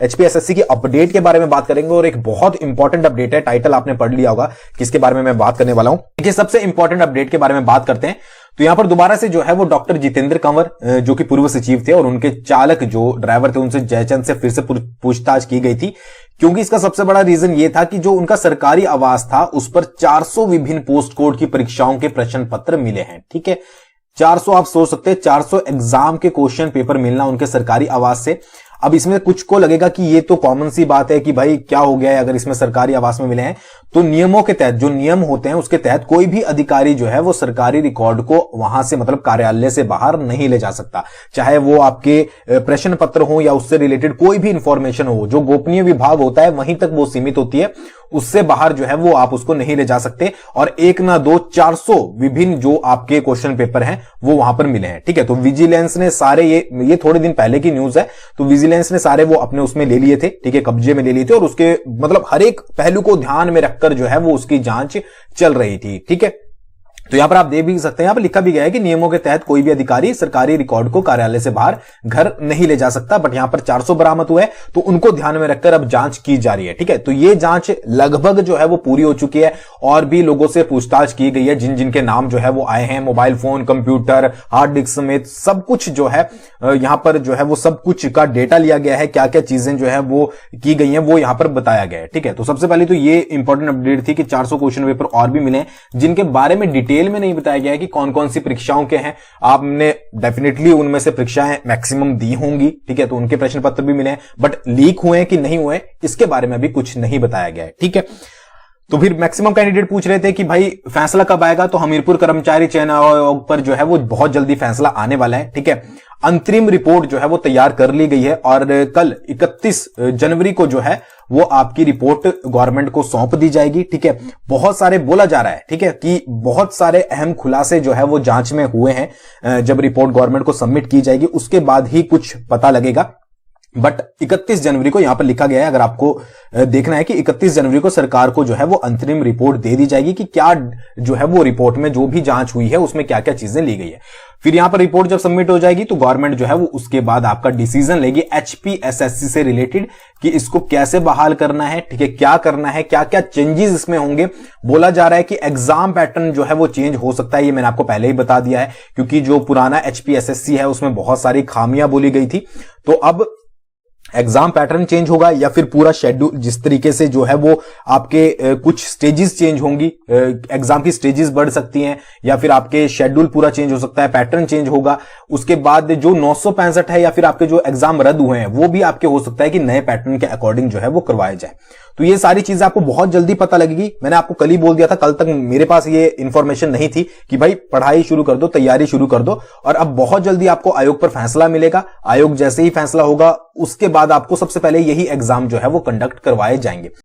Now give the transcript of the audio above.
HPSSC की update के बारे में बात करेंगे और एक बहुत इंपॉर्टेंट अपडेट है। टाइटल आपने पढ़ लिया होगा किसके बारे में मैं बात करने वाला हूं। देखिए, सबसे इंपॉर्टेंट अपडेट के बारे में बात करते हैं तो यहां पर दोबारा से जो है वो डॉक्टर जितेंद्र कंवर जो कि पूर्व सचिव थे और उनके चालक जो ड्राइवर थे उनसे जयचंद से फिर से पूछताछ की गई थी, क्योंकि इसका सबसे बड़ा रीजन ये था कि जो उनका सरकारी आवास था उस पर 400 विभिन्न पोस्ट कोड की परीक्षाओं के प्रश्न पत्र मिले हैं। ठीक है, 400 आप सोच सकते हैं 400 एग्जाम के क्वेश्चन पेपर मिलना उनके सरकारी आवास से। अब इसमें कुछ को लगेगा कि ये तो कॉमन सी बात है कि भाई क्या हो गया है अगर इसमें सरकारी आवास में मिले हैं। तो नियमों के तहत, जो नियम होते हैं उसके तहत कोई भी अधिकारी जो है वो सरकारी रिकॉर्ड को वहां से मतलब कार्यालय से बाहर नहीं ले जा सकता, चाहे वो आपके प्रश्न पत्र हो या उससे रिलेटेड कोई भी इंफॉर्मेशन हो। जो गोपनीय विभाग होता है वहीं तक वो सीमित होती है, उससे बाहर जो है वो आप उसको नहीं ले जा सकते। और एक ना दो 400 विभिन्न जो आपके क्वेश्चन पेपर हैं वो वहां पर मिले हैं। ठीक है, तो विजिलेंस ने सारे ये थोड़े दिन पहले की न्यूज है, तो विजिलेंस ने सारे वो अपने उसमें ले लिए थे। ठीक है, कब्जे में ले लिए थे और उसके मतलब हर एक पहलू को ध्यान में रखकर जो है वो उसकी जांच चल रही थी। ठीक है, तो यहां पर आप देख भी सकते हैं, यहां पर लिखा भी गया है कि नियमों के तहत कोई भी अधिकारी सरकारी रिकॉर्ड को कार्यालय से बाहर घर नहीं ले जा सकता। बट यहां पर 400 बरामद हुए तो उनको ध्यान में रखकर अब जांच की जा रही है। ठीक है, तो ये जांच लगभग जो है वो पूरी हो चुकी है और भी लोगों से पूछताछ की गई है जिन जिनके नाम जो है वो आए हैं। Mobile phone, computer, hard disk समेत सब कुछ जो है यहां पर जो है वो सब कुछ का डेटा लिया गया है। क्या क्या चीजें जो है वो की गई हैं वो यहां पर बताया गया है। ठीक है, तो सबसे पहले तो ये इंपॉर्टेंट अपडेट थी कि 400 क्वेश्चन पेपर और भी मिले जिनके बारे में डिटेल में नहीं बताया गया है कि कौन कौन सी परीक्षाओं के हैं। आपने डेफिनेटली उनमें से परीक्षाएं मैक्सिमम दी होंगी। ठीक है, तो उनके प्रश्न पत्र भी मिले हैं, बट लीक हुए हैं कि नहीं हुए इसके बारे में भी कुछ नहीं बताया गया है। ठीक है, तो फिर मैक्सिमम कैंडिडेट पूछ रहे थे कि भाई फैसला कब आएगा, तो हमीरपुर कर्मचारी चयन आयोग पर जो है वो बहुत जल्दी फैसला आने वाला है। ठीक है, अंतरिम रिपोर्ट जो है वो तैयार कर ली गई है और कल 31 जनवरी को जो है वो आपकी रिपोर्ट गवर्नमेंट को सौंप दी जाएगी। ठीक है, बहुत सारे बोला जा रहा है, ठीक है, कि बहुत सारे अहम खुलासे जो है वो जांच में हुए हैं। जब रिपोर्ट गवर्नमेंट को सबमिट की जाएगी उसके बाद ही कुछ पता लगेगा। बट 31 जनवरी को यहां पर लिखा गया है, अगर आपको देखना है कि 31 जनवरी को सरकार को जो है वो अंतरिम रिपोर्ट दे दी जाएगी कि क्या जो है वो रिपोर्ट में जो भी जांच हुई है उसमें क्या क्या चीजें ली गई है। फिर यहां पर रिपोर्ट जब सबमिट हो जाएगी तो गवर्नमेंट जो है वो उसके बाद आपका डिसीजन लेगी एचपीएसएससी से रिलेटेड कि इसको कैसे बहाल करना है। ठीक है, क्या करना है, क्या क्या चेंजेस इसमें होंगे। बोला जा रहा है कि एग्जाम पैटर्न जो है वो चेंज हो सकता है, ये मैंने आपको पहले ही बता दिया है, क्योंकि जो पुराना एचपीएसएससी है उसमें बहुत सारी खामियां बोली गई थी। तो अब एग्जाम पैटर्न चेंज होगा या फिर पूरा शेड्यूल, जिस तरीके से जो है वो आपके कुछ स्टेजेस चेंज होंगी, एग्जाम की स्टेजेस बढ़ सकती हैं या फिर आपके शेड्यूल पूरा चेंज हो सकता है, पैटर्न चेंज होगा। उसके बाद जो 965 है या फिर आपके जो एग्जाम रद्द हुए हैं वो भी आपके हो सकता है कि नए पैटर्न के अकॉर्डिंग जो है वो करवाए जाए। तो ये सारी चीजें आपको बहुत जल्दी पता लगेगी। मैंने आपको कल ही बोल दिया था, कल तक मेरे पास ये इंफॉर्मेशन नहीं थी कि भाई पढ़ाई शुरू कर दो, तैयारी शुरू कर दो, और अब बहुत जल्दी आपको आयोग पर फैसला मिलेगा। आयोग जैसे ही फैसला होगा उसके बाद आपको सबसे पहले यही एग्जाम जो है वो कंडक्ट करवाए जाएंगे।